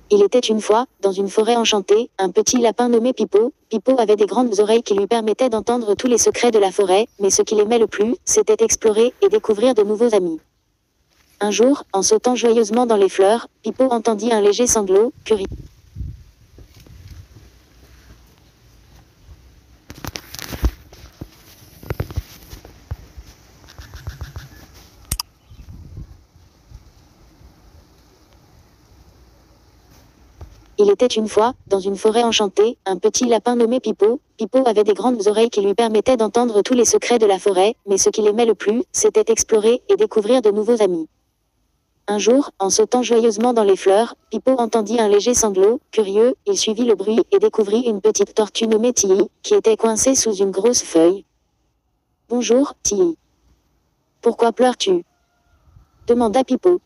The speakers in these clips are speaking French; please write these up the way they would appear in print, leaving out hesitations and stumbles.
Il était une fois, dans une forêt enchantée, un petit lapin nommé Pipo. Pipo avait des grandes oreilles qui lui permettaient d'entendre tous les secrets de la forêt, mais ce qu'il aimait le plus, c'était explorer et découvrir de nouveaux amis. Un jour, en sautant joyeusement dans les fleurs, Pipo entendit un léger sanglot, curieux. Il était une fois, dans une forêt enchantée, un petit lapin nommé Pipo. Pipo avait des grandes oreilles qui lui permettaient d'entendre tous les secrets de la forêt, mais ce qu'il aimait le plus, c'était explorer et découvrir de nouveaux amis. Un jour, en sautant joyeusement dans les fleurs, Pipo entendit un léger sanglot. Curieux, il suivit le bruit et découvrit une petite tortue nommée Tilly, qui était coincée sous une grosse feuille. « Bonjour, Tilly. Pourquoi pleures-tu » demanda Pipo.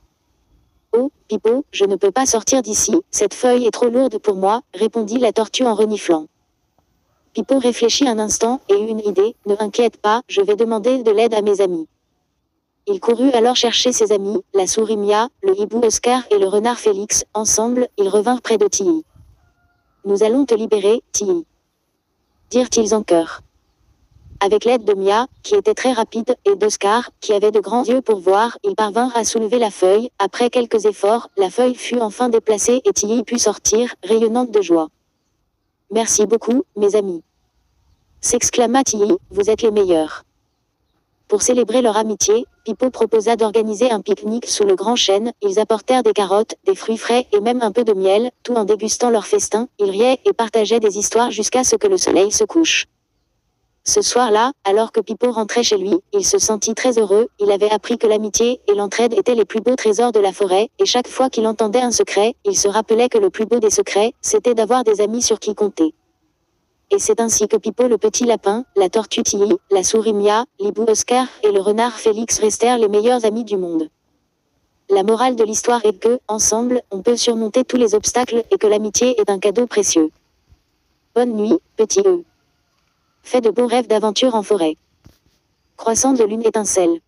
« Oh, Pipo, je ne peux pas sortir d'ici, cette feuille est trop lourde pour moi, » répondit la tortue en reniflant. Pipo réfléchit un instant et eut une idée. « Ne t'inquiète pas, je vais demander de l'aide à mes amis. » Il courut alors chercher ses amis, la souris Mia, le hibou Oscar et le renard Félix. Ensemble, ils revinrent près de Tilly. « Nous allons te libérer, Tilly, » dirent-ils en chœur. Avec l'aide de Mia, qui était très rapide, et d'Oscar, qui avait de grands yeux pour voir, ils parvinrent à soulever la feuille. Après quelques efforts, la feuille fut enfin déplacée et Tilly put sortir, rayonnante de joie. « Merci beaucoup, mes amis » s'exclama Tilly, « vous êtes les meilleurs. » Pour célébrer leur amitié, Pipo proposa d'organiser un pique-nique sous le grand chêne. Ils apportèrent des carottes, des fruits frais et même un peu de miel. Tout en dégustant leur festin, ils riaient et partageaient des histoires jusqu'à ce que le soleil se couche. Ce soir-là, alors que Pipo rentrait chez lui, il se sentit très heureux. Il avait appris que l'amitié et l'entraide étaient les plus beaux trésors de la forêt, et chaque fois qu'il entendait un secret, il se rappelait que le plus beau des secrets, c'était d'avoir des amis sur qui compter. Et c'est ainsi que Pipo le petit lapin, la tortue Tilly, la souris Mia, l'hibou Oscar et le renard Félix restèrent les meilleurs amis du monde. La morale de l'histoire est que, ensemble, on peut surmonter tous les obstacles et que l'amitié est un cadeau précieux. Bonne nuit, petit E. Fais de beaux rêves d'aventure en forêt. Croissant de lune étincelle.